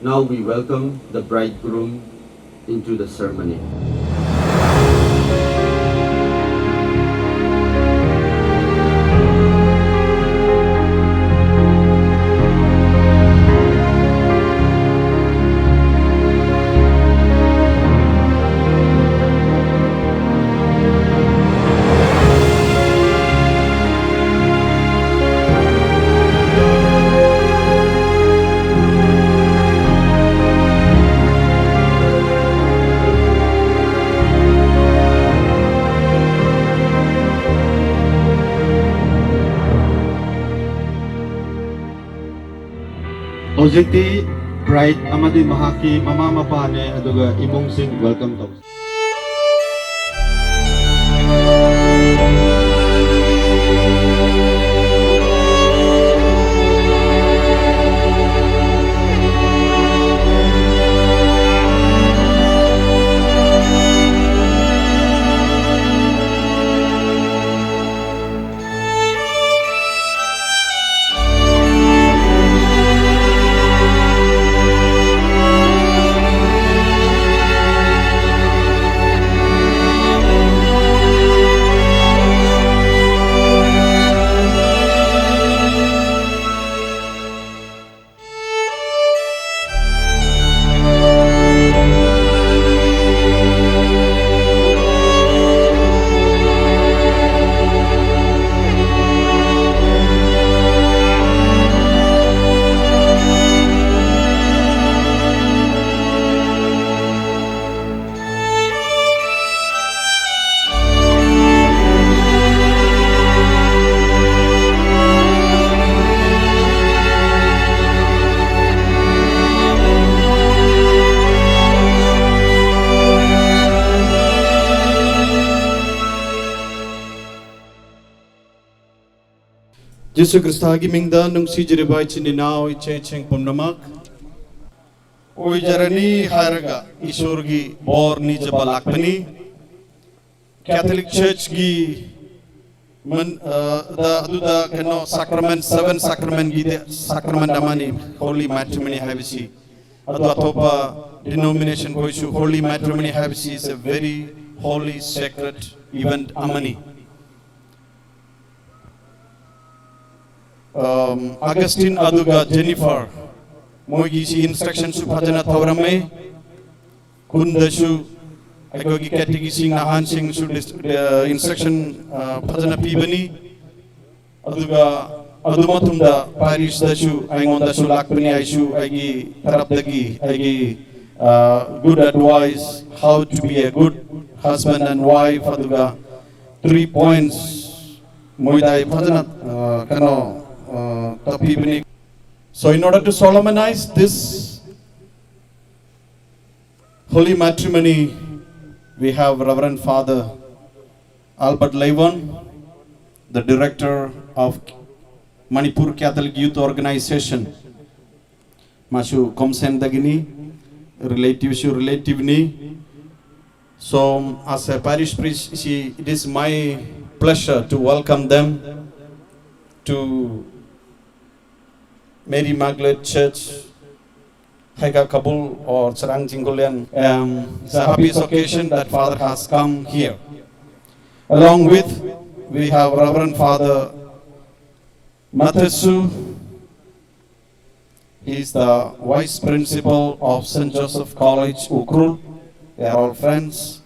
Now we welcome the bridegroom into the ceremony. Hojikti bride amadi mahaki mama mapane aduga imong sing welcome to. Yesu Kristagi mingda nung si jiribai chininao iche cheng pumnamak oi jarani haraga isorgi bor ni jabalakpani Catholic Church gi man the kano sacrament 7 sacrament gi sacrament amani holy matrimony habisi adu atopa denomination koisu holy matrimony habisi is a very holy sacred event amani Augustine aduga Jennifer moigi si instruction su phajana thawrame kundashu agogi category nahan sing su instruction phajana pibani aduga adumatumda parish dashu aingonda su lakpani aisu aigi tarapdagi aigi good advice how to be a good husband and wife aduga 3 points moidai phajana kano tapi bini So in order to solemnize this holy matrimony, we have Reverend Father Albert Levon, the director of Manipur Catholic Youth Organization. Mashu Komsen Dagini, relative ni. So as a parish priest, it is my pleasure to welcome them to Mary Magdalene Church, Haiga Kabul or Sarang Jingolian. It's a happy occasion that Father has come here. Along with, we have Reverend Father Mathesu. He is the Vice Principal of St. Joseph College, Ukrul. They are all friends.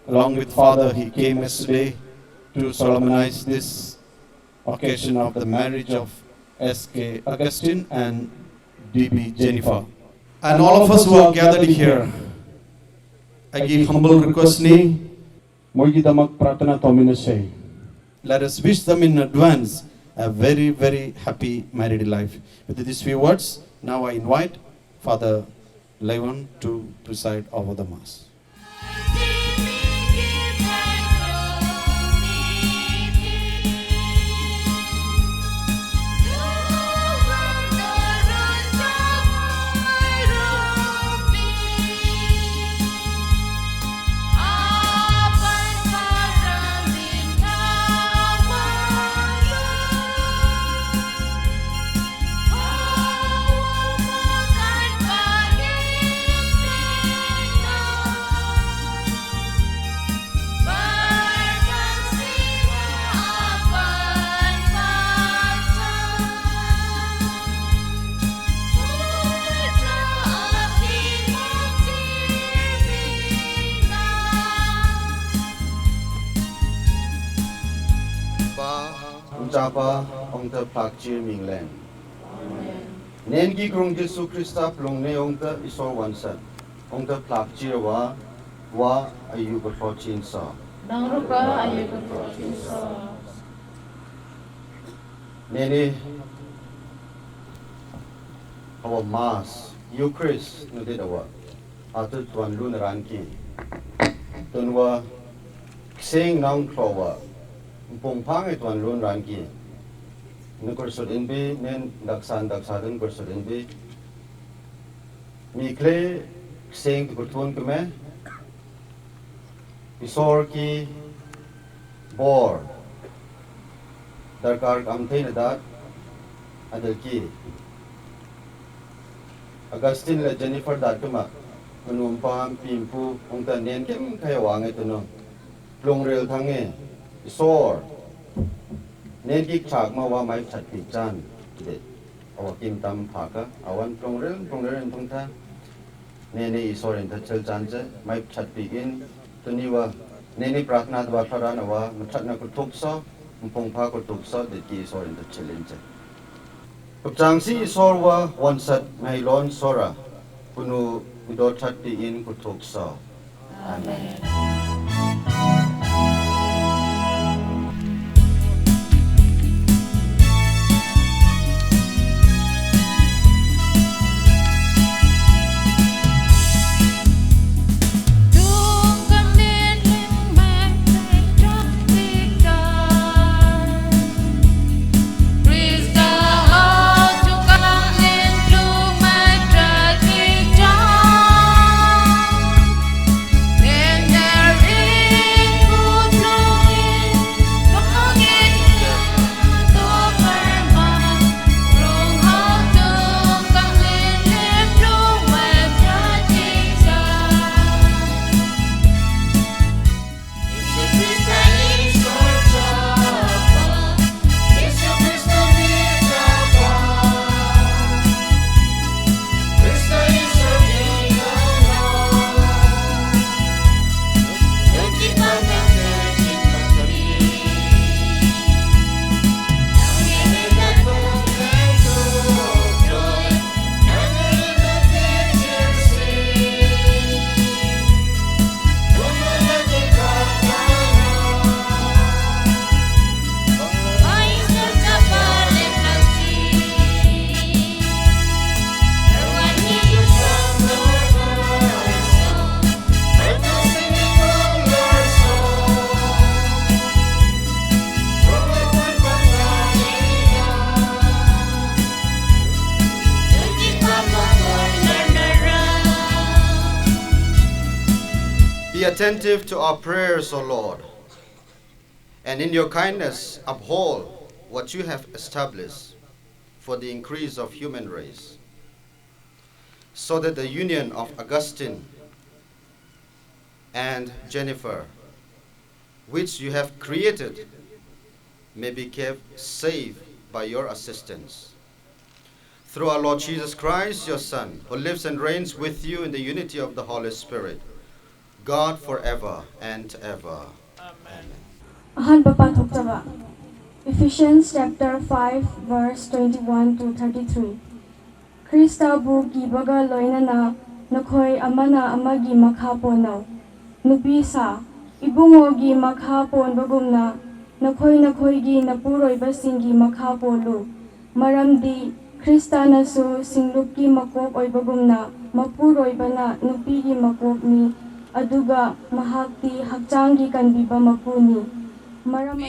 Along with Father, he came yesterday to solemnize this occasion of the marriage of S.K. Augustine and D.B. Jennifer. And all of us who are gathered here, I give humble request ni, Mogi damak pratana tomina say. Let us wish them in advance a very, very happy married life. With these few words, now I invite Father Levon to preside over the Mass. Japa ong te plak chir ming len. Nen gi krong Jesu Christa plong ne ong te iso wansan. Ong te plak chir wa ayu ko chin sa. Nang rupa ayu ko chin sa. Nene our mass Eucharist no did awa. Atu tuan lun ranki. Tunwa sing nang klowa. Pong pang tuan lun ranki. Nukursud inbi nen daksan kursud inbi. Mikle sing kurtun keme. Isor ki bor. Darkar kamte na dat adal ki. Augustine la Jennifer dat kema. Menumpang pimpu ongta nen kem kaya wangai tuno. Plong rel thange. Isor nen ki chak ma wa mai chat pi chan de awa kim tam phaka awan plong rel thong tha ne isor en ta chel chan che mai chat pi in tuni wa ne prathna dwa phara na wa chat na ku thuk so mpong pha ku thuk so de ki isor en ta chelen che chang si isor wa wan sat mai lon sora kunu do chat pi in ku thuk so amen. There attentive to our prayers, O Lord, and in your kindness uphold what you have established for the increase of human race, so that the union of Augustine and Jennifer, which you have created, may be kept safe by your assistance. Through our Lord Jesus Christ, your Son, who lives and reigns with you in the unity of the Holy Spirit, God forever and ever. Amen. Ahanba pathokjaba. Ephesians chapter 5 verse 21 to 33. Krista bu kibaga loinana nakhoi amana amagi makha ponaw. Nupi sa ibungogi makha ponbagumna nakhoi gi napuroibasinggi makha polu. Maramdi Krista nasu singluki makop oibagumna mapuroibana nupigi makopni aduga mahakti hakchangi kanbiba mapuni. Maram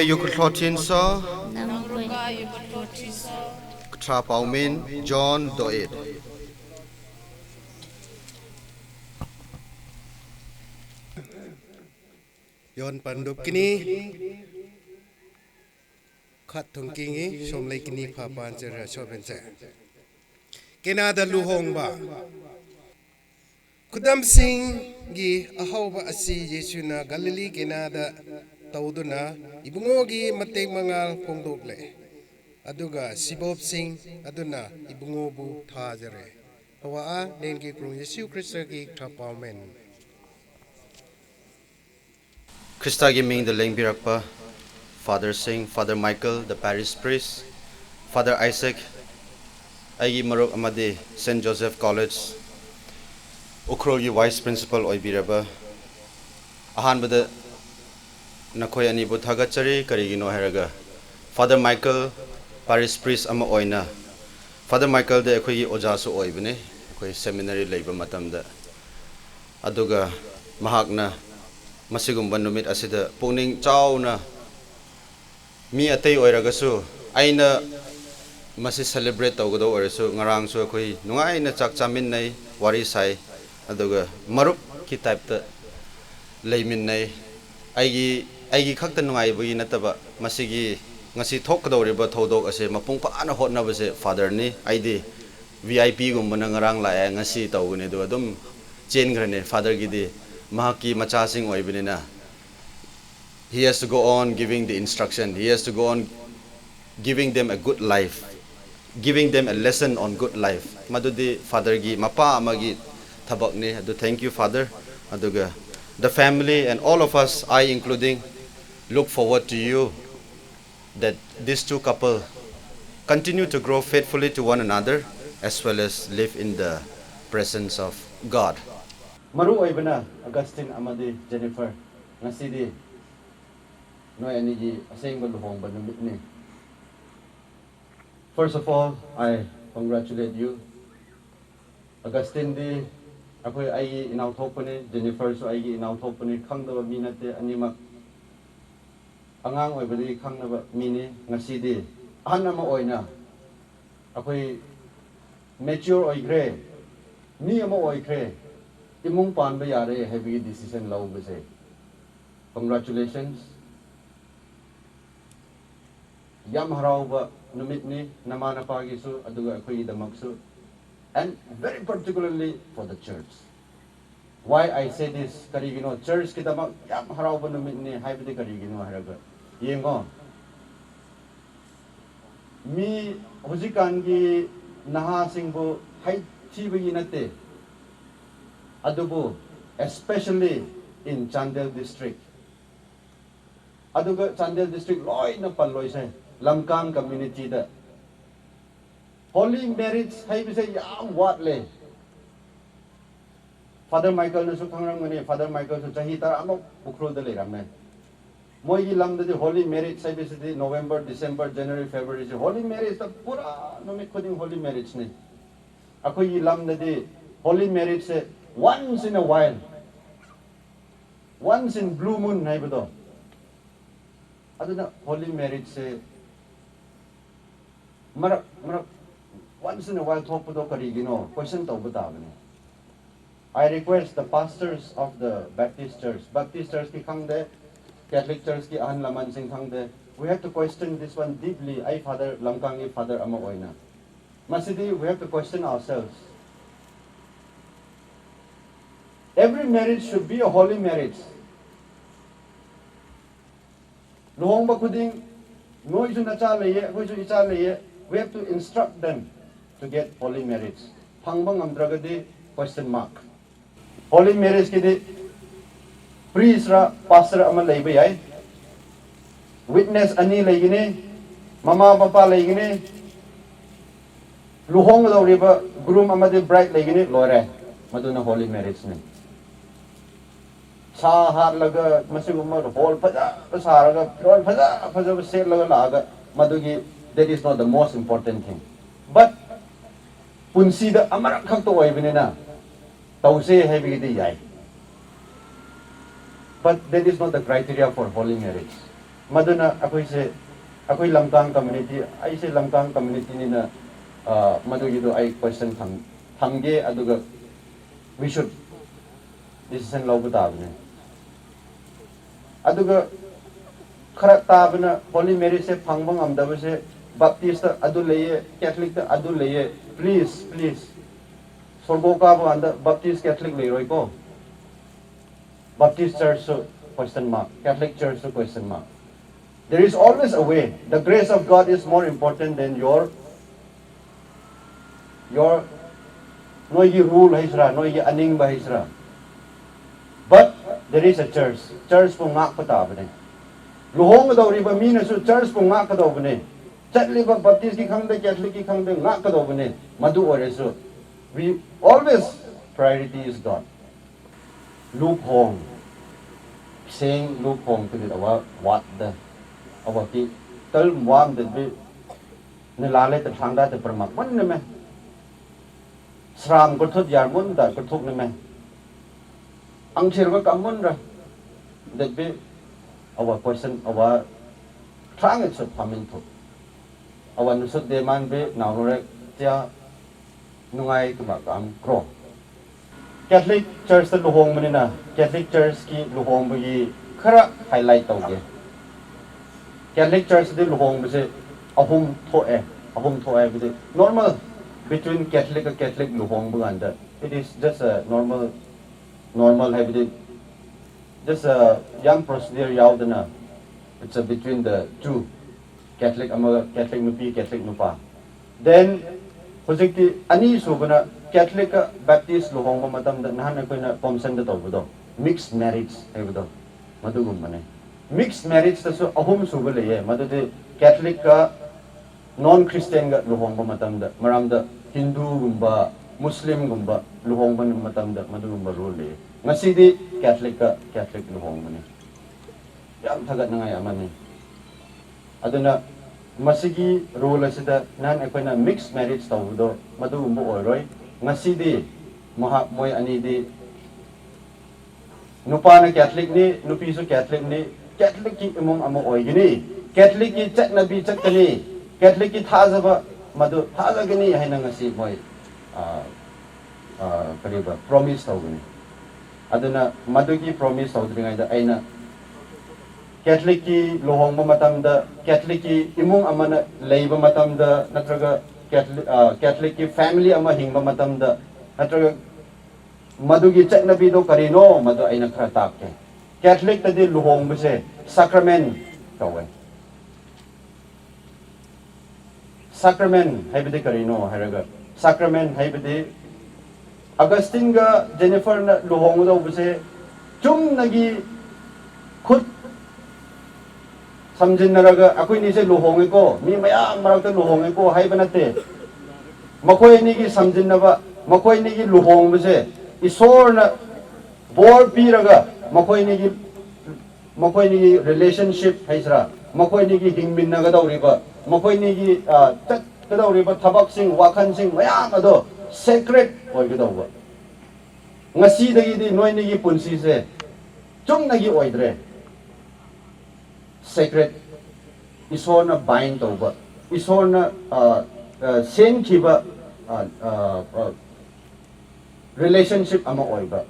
Yukutlotin sa Ktra Paumin John Doid. Yon panduk kini khat thong kingi som lai kini pha pan chera choben cha kenada luhong ba kudam sing gi ahoba asi yesu na galili kenada tauduna ibungogi mateng mangal pongdokle aduga sibob sing aduna ibungobu thajare hawa nengi krung yesu krista gi thapamen Krista Giming the Lengbirakpa, Father Singh, Father Michael, the parish priest, Father Isaac, Aigi Maruk Amadi, St. Joseph College, Ukrogi Vice Principal Oibiraba, Ahanbada Nakoy Anibu Thagachari, Karigino Heraga, Father Michael, parish priest Ama Oina, Father Michael the Ekogi Ojasu Oibine, Koi seminary labor matamda, Aduga Mahakna. Masigumban numit asida puning chawna mi atay oiragasu aina masi celebrate tawgado oirasu ngarang su akoi nungai na chak chamin nai wari sai aduga marup ki type ta leimin nai aigi khakta nungai bugi nataba masigi ngasi thokdo riba thodok ase mapung paana hotna base father ni aidi VIP gumbana ngarang la ngasi tawgune do adum chen grane father gi di Mahaki machasing oibinina. He has to go on giving the instruction. He has to go on giving them a good life, giving them a lesson on good life. Madudi father gi mapa amagi thabak ni. Adu thank you father. Aduga the family and all of us, I including, look forward to you that these two couple continue to grow faithfully to one another as well as live in the presence of God. Maru oibana Augustine amadi Jennifer ngasidi noy anigi asengba luhongba numit ni. First of all, I congratulate you. Augustine di akoy ai inaw thokpani, Jennifer so ai inaw thokpani khangdaba minate animak angang oibadi khangnaba mini ngasidi anama oina akoy mature oigre ni ama oigre imung pan ba yare heavy decision lau ba se congratulations yam harau ba numit ni namana pa gi su aduga khoi damak su and very particularly for the church. Why I say this karigino church ki damak yam harau ba numit ni haibdi karigino haraga yengo mi hujikan gi naha singbu hai thibagi nate adubu especially in Chandel district aduga Chandel district loi na palloi se lamkang community da holy marriage hai bise yam wat le Father Michael na su khangram ngani Father Michael su chahi tar amok ukhro da le ramne moi gi lam da holy marriage sai bise di November December January February se holy marriage ta pura nomit khuding holy marriage ne akoi gi lam da di holy marriage se once in a while once in blue moon hai bado aduna holy marriage se marak once in a while thok pado karigino question tawba tabane I request the pastors of the Baptist church ki khangde Catholic church ki ahan laman sing khangde we have to question this one deeply I father lamkang I father ama oina masidi we have to question ourselves. Every marriage should be a holy marriage. Luhong ba kuding noi ju nacha leye hoi ju icha leye we have to instruct them to get holy marriage. Phangbang amdragadi question mark. Holy marriage ki di priest ra pastor ama leiba yai witness ani leigine mama papa leigine luhong lo riba groom ama di bride leigine lore maduna holy marriage ne sa har laga masiguma hol phaja saraga loi phaja set laga laga madugi that is not the most important thing but punsi da amarak khak to oibine na tause heavy di yai but that is not the criteria for holy marriage maduna akoi lamkang community ai se lamkang community ni na madugi do ai question thamge aduga we should decision lawba tabne aduga khara tabna holy marriage se phangbang amdaba se baptist adu leye catholic adu leye please sorgo ka ba anda baptist catholic leiroi ko Baptist church so question mark Catholic church so question mark there is always a way the grace of God is more important than your noi gi rule haisra noi gi aning ba haisra but there is a church ko ngak pata bane luhong da ri ba mi na su church ko ngak ka do bane chatli ba Baptist ki khang de Catholic ki khang de ngak ka do bane madu ore so we always priority is God Luke Hong saying Luke Hong to the what the about the tell one that be nilale the thangda the permak man me sram ko thut yar mun da ko thuk ne me ang chir ko kamun ra that be our question our thang it should come into our nu sut de man be now re tia nungai ka kam kro Catholic church ta luhong manina Catholic church ki luhong bagi khara highlight tawge Catholic church de luhong base ahum thoe bide normal between Catholic and Catholic luhong buganda it is just a normal habit just a young procedure yaudana it's a between the two Catholic ama Catholic nupi Catholic nupa then hojikti ani subana Catholic Baptist luhong ba matam da nahan ko na pomsan da tawdo mixed marriage aybudo madugum mane mixed marriage ta so ahum subale ye madute Catholic ka non Christian ga luhong ba matam da maram da Hindu gumba Muslim gumba luhong ba matam da madugum ba rule ngasi di Catholic luhong mane yam thagat na ngay aman ni aduna masigi rule asida nan ko na mixed marriage tawdo madugum bo oroy ngasi di moy ani di nupa na Catholic ni nupi so Catholic ni Catholic ki imong amo oy gini Catholic ki chat nabi chat kani Catholic ki thazaba madu thaza gani haina ngasi moy kariba promise taw gani aduna madugi promise tawdringai da aina Catholic ki lohong matam da Catholic ki imung amana leiba matam da natraga Catholic ki family ama hingba matam da natraga madugi chaknabi do karino madu aina khara takke Catholic ta di lohong base sacrament tawe sacrament haibade karino haraga sacrament haibade Augustine ga Jennifer na lohong do base chum nagi khut samjinaraga akoi ni se lohonge ko mi mayam marakta lohonge ko haiba nate makoi ni gi samjinnaba makoi ni gi lohong base isor na bor piraga makoi ni gi relationship haisra makoi ni gi hingmin na ga dauriba makoi ni gi chat ga dauriba thabak sing wakhan sing mayam ado sacred oi ga dawba ngasi dagi di noi ni gi punsi se chung na gi oidre sacred isona bind over isona sen kiba relationship ama oiba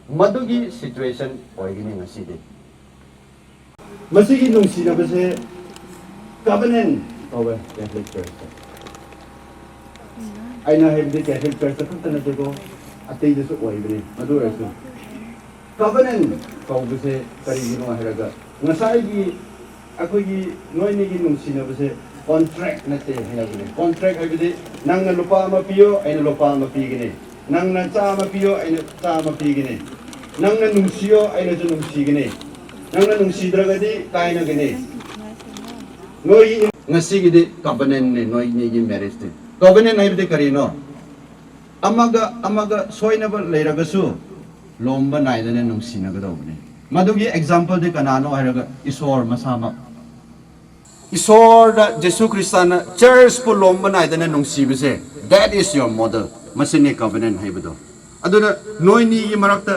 madugi situation oigini ngasidi masigi nungsi na base covenant over Catholic Church aina hebde Catholic Church khakta na tego atei desu oibni madu rasu covenant kau base karigino heraga ngasai gi akogi noini gi nungsi na base contract nate hinagini contract habide nang na lupa ma piyo aina lupa ma pigini nang na cha ma piyo aina cha ma pigini nang na nungsiyo aina ju nungsigini nang na nungsi dragadi kaina gini noi ngasi gi de covenant ne noi ni gi marriage te covenant habide karino amaga soina ba leiragasu lomba naidane nungsi na gadawni madugi example de kanano haraga isor masama isor da Jesu Christana church pu lomba naidane nungsi bise that is your model masini covenant haibado aduna noini gi marakta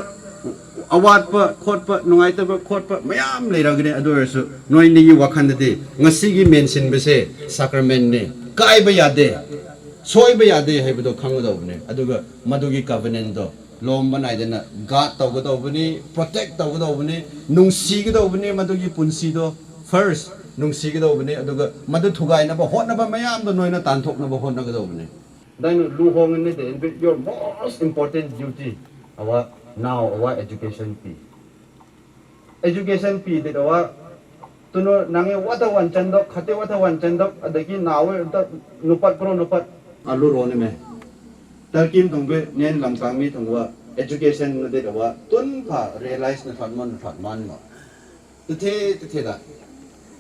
awat pa khot pa nungai ta pa khot pa mayam leiragane adurasu noini gi wakhan de ngasi gi mention bise sacrament ne kai ba yade soi ba yade haibado khangudobne aduga madugi covenant do lomba naidana guard tawgadobni protect tawgadobni nungsigidobni madugi punsido first nungsigidobni aduga madu thugaina ba hotna ba mayam do noina tanthokna ba hotna gadobni daino luhong ne de your most important duty our education fee de our tuno nange wata wanchandok khate wata wanchandok adagi nawe da nupat pro nupat alu rone me Tarkim tungbe nien lamkami tungwa education nade dawa tun pa realize na fatman mo te da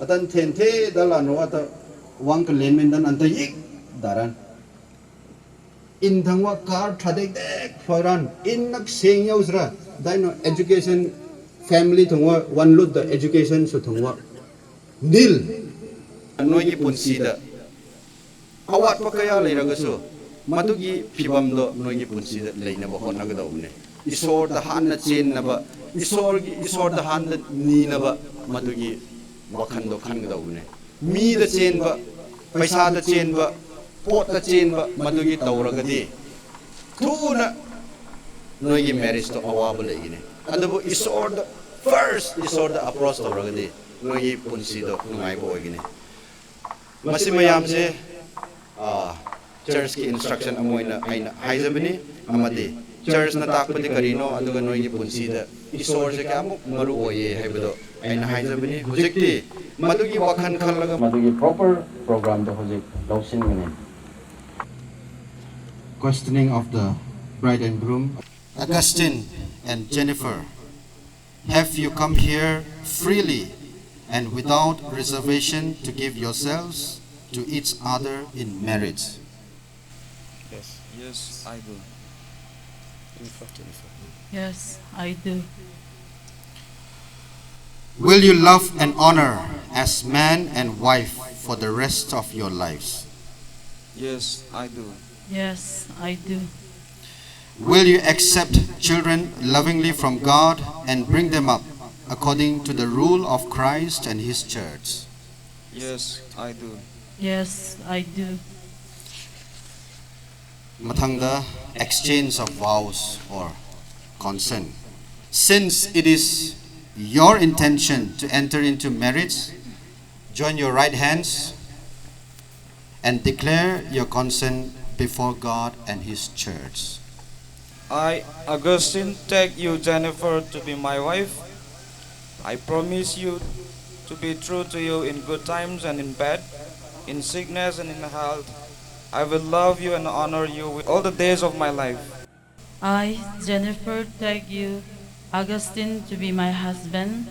atan te dala no ata wang kalen dan anta yik daran in thangwa car thadek dek foran in nak seng yausra daino education family tungwa one lut the education su tungwa nil noi punsi da awat pa kaya leiragasu madugi pibamdo nogi punsi leina ba honna ga dawne isor da hanna chen na ba isor da hanna ni na ba madugi wakhan do khan ga dawne mi da chen ba paisa da chen ba pot da chen ba madugi tawra ga di tuna nogi marriage to awaba leine adabu isor da first isor da approach tawra ga di nogi punsi do ngai bo gine masi mayam se church ki instruction amoina aina haizabani amade church na takpati karino aduga noi punsi da isor se kamu maru oye haibado aina haizabani hujikti madugi wakhan khallaga madugi proper program to hujik lawsin gane questioning of the bride and groom Augustine and Jennifer, have you come here freely and without reservation to give yourselves to each other in marriage? Yes, I do. Yes, I do. Will you love and honor as man and wife for the rest of your lives? Yes, I do. Yes, I do. Will you accept children lovingly from God and bring them up according to the rule of Christ and His church? Yes, I do. Yes, I do. Mathangda exchange of vows or consent. Since it is your intention to enter into marriage, join your right hands and declare your consent before God and His church. I, Augustine, take you, Jennifer, to be my wife. I promise you to be true to you in good times and in bad, in sickness and in health. I will love you and honor you with all the days of my life. I, Jennifer, take you, Augustine, to be my husband.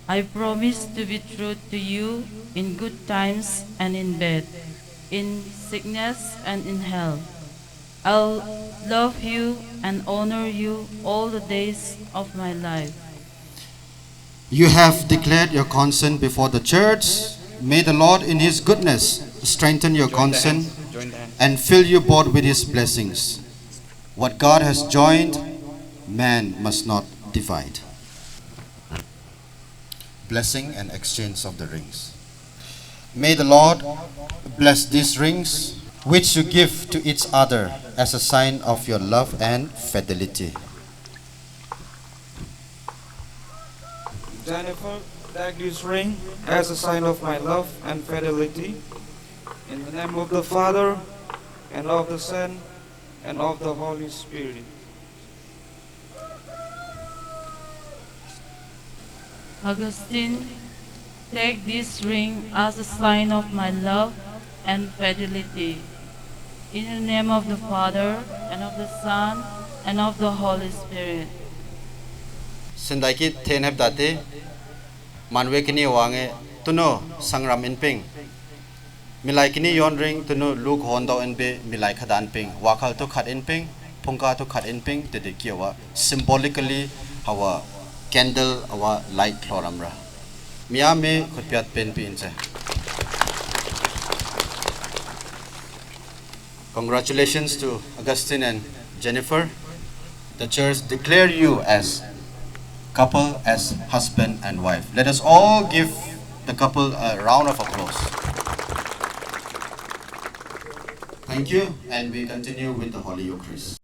I promise to be true to you in good times and in bad, in sickness and in health. I'll love you and honor you all the days of my life. You have declared your consent before the church. May the Lord in His goodness strengthen your consent Join the hands. and fill you both with His blessings. What God has joined, man must not divide. Blessing and exchange of the rings. May the Lord bless these rings, which you give to each other as a sign of your love and fidelity. Jennifer, take this ring as a sign of my love and fidelity. In the name of the Father, and of the Son, and of the Holy Spirit. Augustine, take this ring as a sign of my love and fidelity. In the name of the Father, and of the Son, and of the Holy Spirit. Sendai ki ten heb dati manwe kini wange tuno sangram in ping milai kini yon ring tuno luk hon daw en be milai khadan ping wakal to khat in ping phongka to khat in ping te de kiwa symbolically our candle our light chloramra mia me khutpiat pen pi inche. Congratulations to Augustine and Jennifer. The church declare you as couple, as husband and wife. Let us all give the couple a round of applause. Thank you, and we continue with the Holy Eucharist.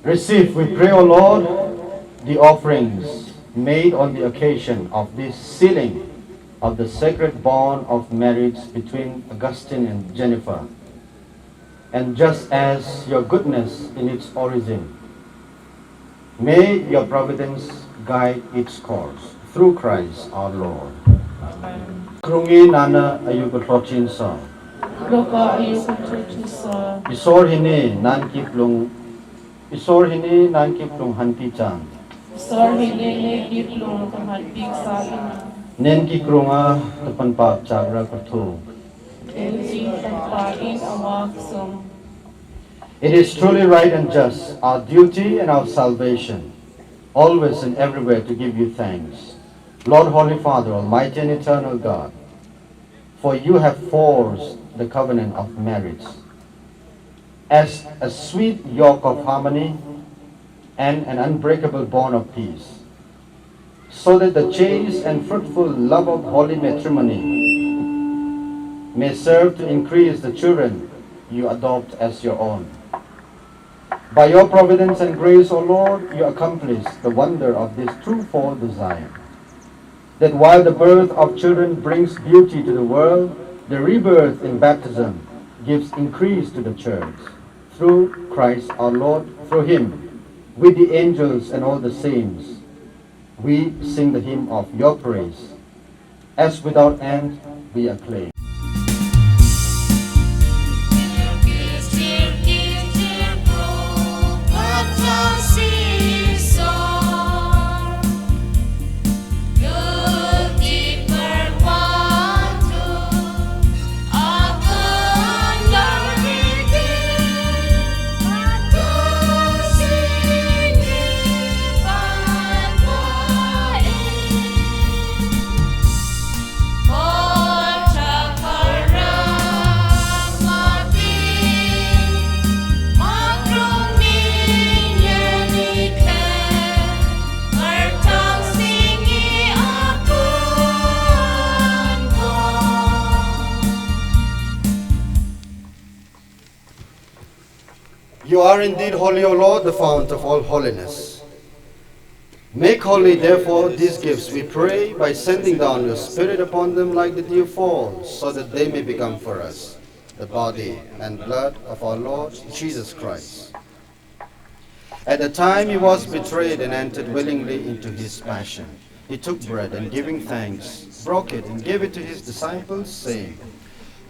Receive, we pray, O Lord, the offerings made on the occasion of this sealing of the sacred bond of marriage between Augustine and Jennifer. And just as your goodness in its origin, may your providence guide its course through Christ our Lord. Amen. Krungi nana ayuko trochin sa. Loka ayuko sa. Isor hini nan kiplung hanti chang. Sor hilele giplong kamatpik sa akin. Nen ki krunga tapan pak chagra kathu. Enzing tampain awak som. It is truly right and just, our duty and our salvation, always and everywhere to give you thanks, Lord Holy Father, Almighty and Eternal God, for you have forged the covenant of marriage as a sweet yoke of harmony and an unbreakable bond of peace, so that the chaste and fruitful love of holy matrimony may serve to increase the children you adopt as your own. By your providence and grace, O Lord, you accomplish the wonder of this twofold desire, that while the birth of children brings beauty to the world, the rebirth in baptism gives increase to the church. Through Christ our Lord, through him, with the angels and all the saints, we sing the hymn of your praise, as without end we acclaim. You are indeed holy, O Lord, the fount of all holiness. Make holy, therefore, these gifts, we pray, by sending down your Spirit upon them like the dew falls, so that they may become for us the body and blood of our Lord Jesus Christ. At the time he was betrayed and entered willingly into his passion, he took bread and giving thanks, broke it and gave it to his disciples, saying,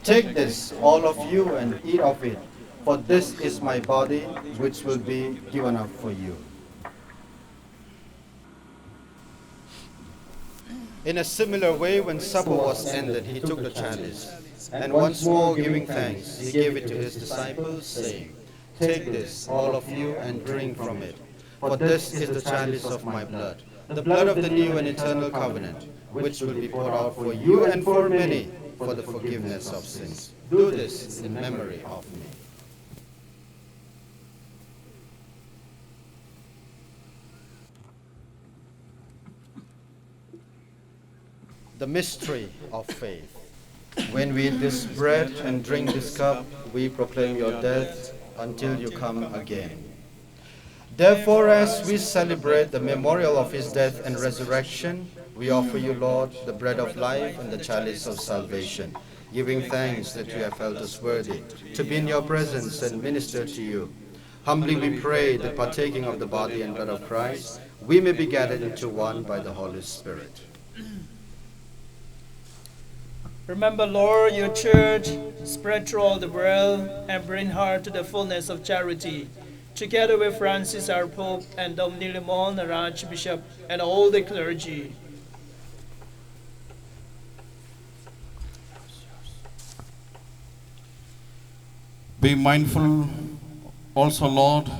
"Take this, all of you, and eat of it. For this is my body, which will be given up for you." In a similar way, when supper was ended, he took the chalice, and once more giving thanks, he gave it to his disciples, saying, "Take this, all of you, and drink from it. For this is the chalice of my blood, the blood of the new and eternal covenant, which will be poured out for you and for many for the forgiveness of sins. Do this in memory of me." The mystery of faith. When we eat this bread and drink this cup, we proclaim your death until you come again. Therefore, as we celebrate the memorial of his death and resurrection, we offer you, Lord, the bread of life and the chalice of salvation, giving thanks that you have felt us worthy to be in your presence and minister to you. Humbly we pray that, partaking of the body and blood of Christ, we may be gathered into one by the Holy Spirit. Remember, Lord, your church spread through all the world and bring her to the fullness of charity, together with Francis, our Pope, and Dom Nilimon, our Archbishop, and all the clergy. Be mindful also, Lord,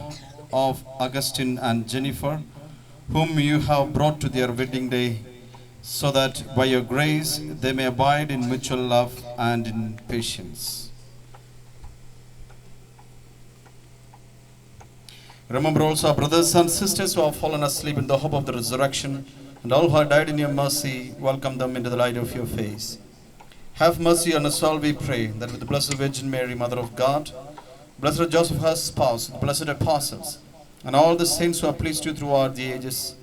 of Augustine and Jennifer, whom you have brought to their wedding day, so that by your grace they may abide in mutual love and in patience. Remember also our brothers and sisters who have fallen asleep in the hope of the resurrection, and all who have died in your mercy. Welcome them into the light of your face. Have mercy on us all, we pray, that with the Blessed Virgin Mary, Mother of God, Blessed Joseph, her spouse, the blessed apostles, and all the saints who have pleased you throughout the ages,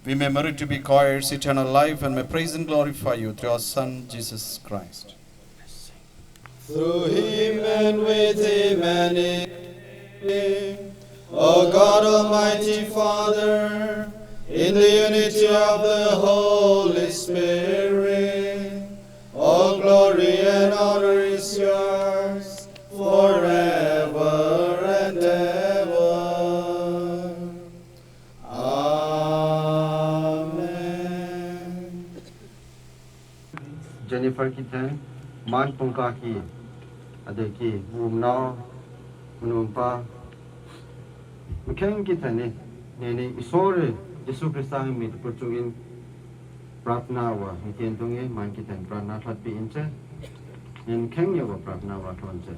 we may merit to be co-heirs eternal life, and may praise and glorify you through our Son, Jesus Christ. Through him and with him and in him, O God Almighty Father, in the unity of the Holy Spirit, all Jennifer Kiten, Man Pongkaki, Adeki, Mumna, Munumpa, Mukeng Kitani, Nene Isore, Jesu Christang mit Purtugin, Pratna wa, Hikentungi, Man Kiten, Pratna Hatpi Inche, and Kenya wa Pratna wa Tonche.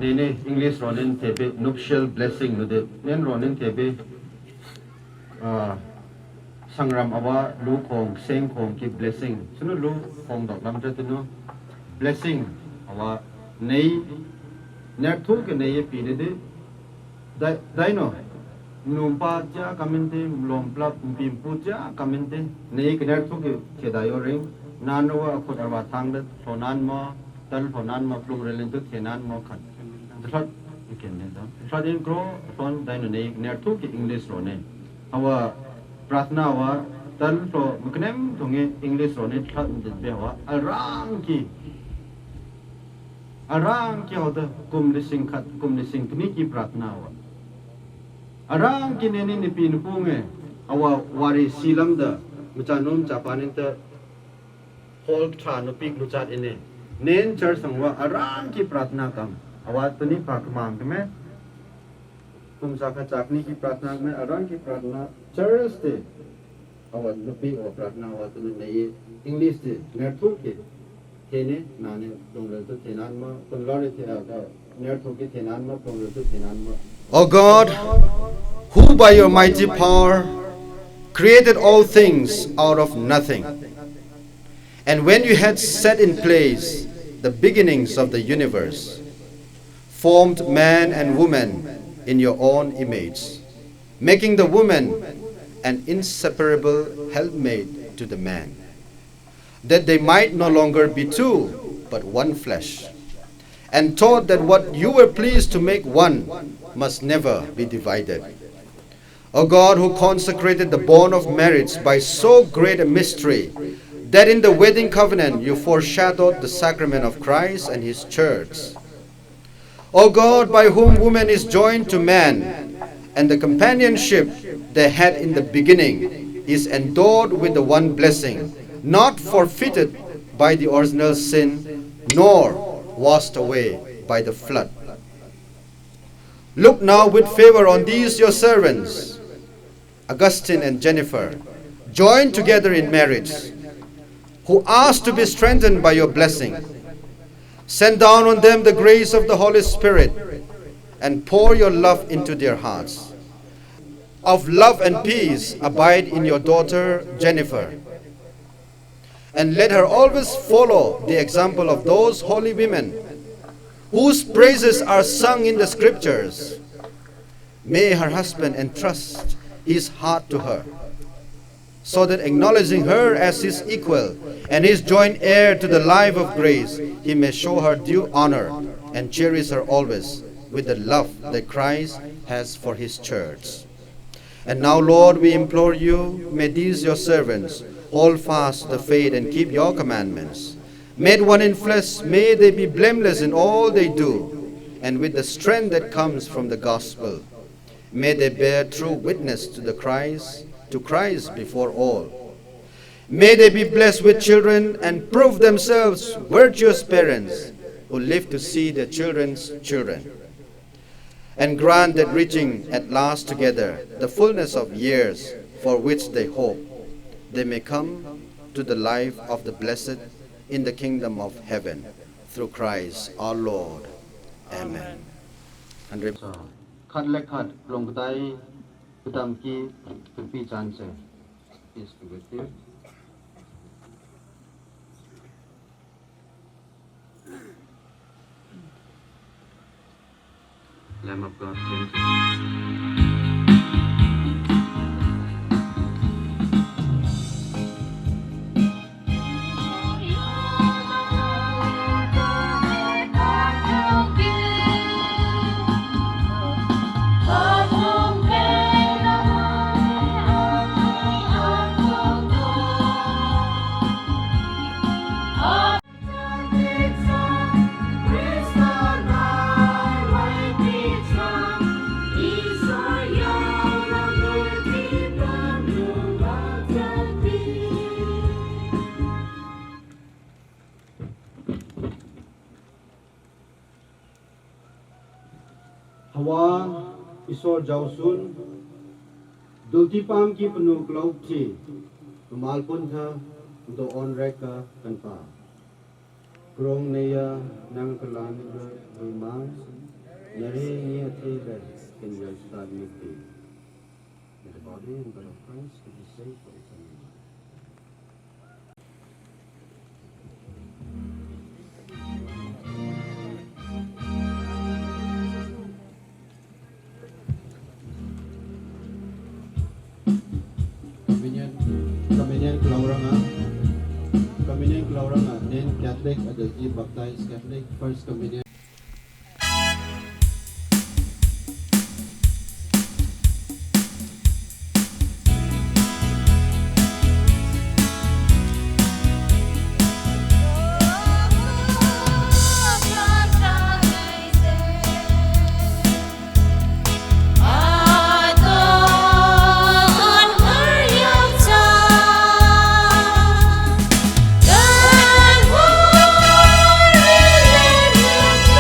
Nene English Ronin Tebe nuptial blessing nude nen Ronin Tebe Sangram awa lu kong seng kong ki blessing sunu lu kong dok lam no blessing awa nei ner thu ke nei pi ne de dai no numpa ja kamente lompla pim pu ja kamente nei ke ner thu ke da yo ring nanwa khot awa thang de sonan ma tal sonan ma plum relen tu thenan mo khat Third, you can do that. Third, in grow upon dynamic near two English rone. Our Pratna wa done for Muknem to English rone, third, the Bewa, a ranky of the Kumlising cut, Kumlising Kniki Pratna wa. A rank in any pin punge, our Wari Silam the Mutanum Japaninter whole tran of pig luchat in it. Nen church and wa a ranky Pratna come. आवाज तो नहीं पाक मांग में तुम साखा चाकनी की प्रार्थना में अरंग की प्रार्थना चर्च थे आवाज लुपी और प्रार्थना आवाज तो नहीं इंग्लिश थे नेटवर्क के थे नाने लोग तो थे नान में तुम लड़े थे नेटवर्क के थे नान में लोग तो थे नान में O God, who by your mighty power created all things out of nothing, and when you had set in place the beginnings of the universe, formed man and woman in your own image, making the woman an inseparable helpmate to the man, that they might no longer be two, but one flesh, and taught that what you were pleased to make one must never be divided. O God, who consecrated the bond of marriage by so great a mystery, that in the wedding covenant you foreshadowed the sacrament of Christ and his church, O God, by whom woman is joined to man, and the companionship they had in the beginning is endowed with the one blessing, not forfeited by the original sin, nor washed away by the flood. Look now with favor on these your servants, Augustine and Jennifer, joined together in marriage, who ask to be strengthened by your blessing. Send down on them the grace of the Holy Spirit and pour your love into their hearts. Of love and peace abide in your daughter Jennifer, and let her always follow the example of those holy women whose praises are sung in the scriptures. May her husband entrust his heart to her, so that acknowledging her as his equal and his joint heir to the life of grace, he may show her due honor and cherish her always with the love that Christ has for his church. And now, Lord, we implore you, may these your servants hold fast the faith and keep your commandments. Made one in flesh, may they be blameless in all they do, and with the strength that comes from the gospel, may they bear true witness to Christ before all. May they be blessed with children and prove themselves virtuous parents who live to see their children's children. And grant that reaching at last together the fullness of years for which they hope, they may come to the life of the blessed in the kingdom of heaven, through Christ our Lord. Amen. And Khat le khat long tai kutam ki pi chan se is with you. Lamb of God, thank you. Hawa isor jausun dulti pam ki penu klau thi malpun tha do on reka kanpa krong neya nang kalan do mang nare niya thi da can you start making the body and blood of Christ to be safe for eternity. Communion Clauranga, then Catholic, adultly baptized Catholic, First Communion. Hãy subscribe cho kênh Ghiền Mì Gõ để không bỏ lỡ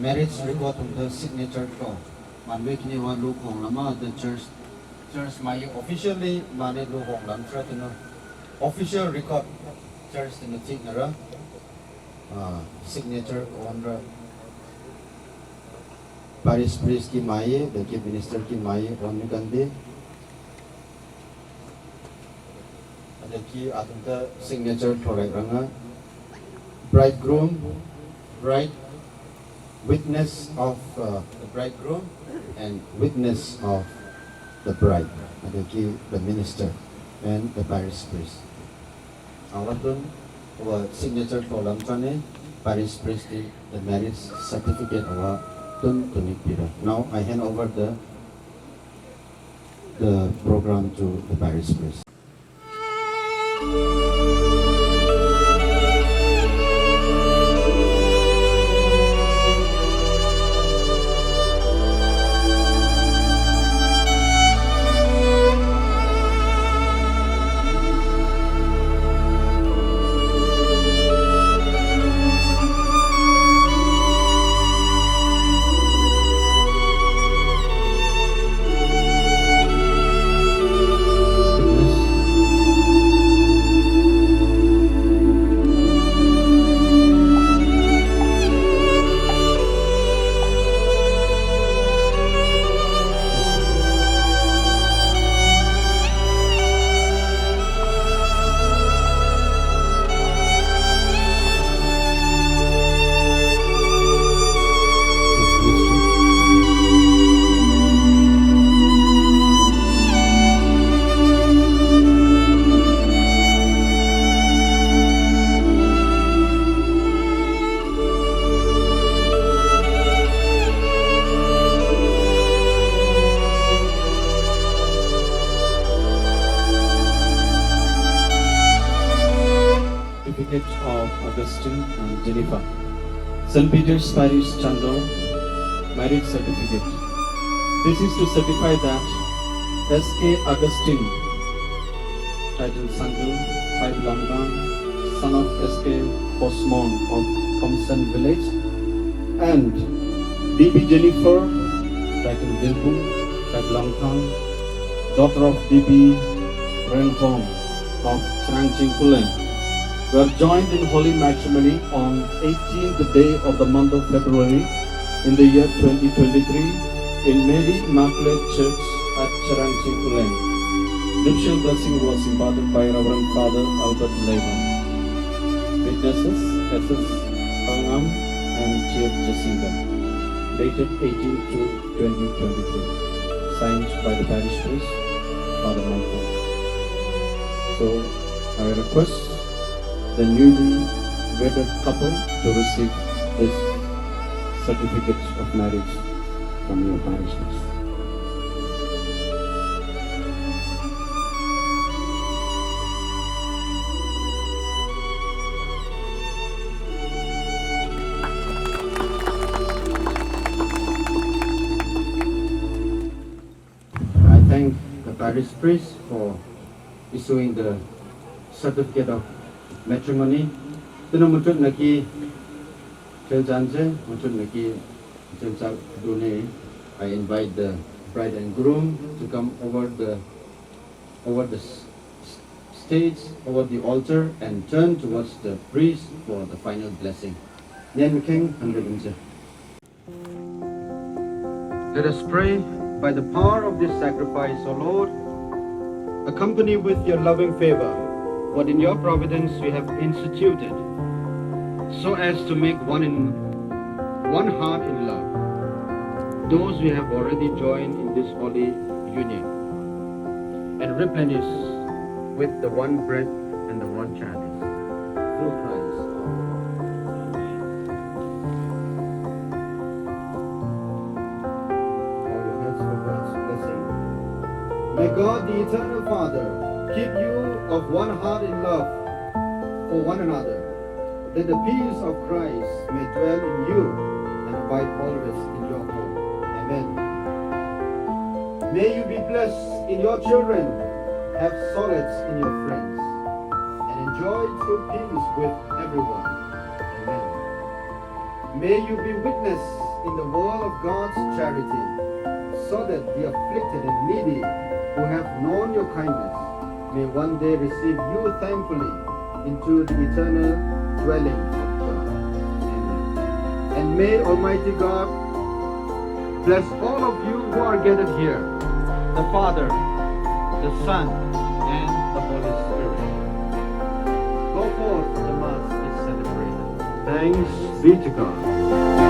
marriage record of the signature ko. Manwe kini wa lu khong lama the church mai officially mane lu khong lam tra tino official record church in the thing nara signature on the parish priest ki mai the chief minister ki mai on gande adaki atunta signature thorek ranga bridegroom bride witness of the bridegroom and witness of the bride, the minister and the parish priest. Awadun, our signature column tane parish priest the marriage certificate awa tun tunipira. Now I hand over the program to the parish priest. Certificate of Augustine and Jennifer. St. Peter's Parish, Chandor, marriage certificate. This is to certify that S.K. Augustine, titled Sangil, 5 Langan, son of S.K. Osmond of Komsan village, and D.B. Jennifer, titled Dilpung, 5 Langkang, daughter of D.B. Renhong of Changching Pulen, were joined in holy matrimony on 18th day of the month of February in the year 2023 in Mary Immaculate Church at Changching Pulen. Nuptial blessing was imparted by Reverend Father Albert Levin. Witnesses S.S. Pangam and Chief Jacinta. Dated 18 to 2023. Signed by the parish priest, Father Michael. So I request the newly wedded couple to receive this certificate of marriage from your parish priest. I thank the parish priest for issuing the certificate of matrimony. Tino mutut naki chelchanje mutut naki chelchak dune. I invite the bride and groom to come over the stage, over the altar, and turn towards the priest for the final blessing. Nyan King Handrinje. Let us pray. By the power of this sacrifice, O Lord, accompany with your loving favor what in your providence you have instituted, so as to make one heart in love those we have already joined in this holy union, and replenish with the one bread and the one chalice, through Christ our Lord. Bow your heads for God's blessing. May God, the eternal Father, keep you of one heart in love for one another, that the peace of Christ may dwell in you and abide always in your home. Amen. May you be blessed in your children, have solace in your friends, and enjoy true peace with everyone. Amen. May you be witness in the world of God's charity, so that the afflicted and needy who have known your kindness may one day receive you thankfully into the eternal dwelling of God. Amen. And may Almighty God bless all of you who are gathered here, the Father, the Son, and the Holy Spirit. Go forth, the Mass is celebrated. Thanks be to God.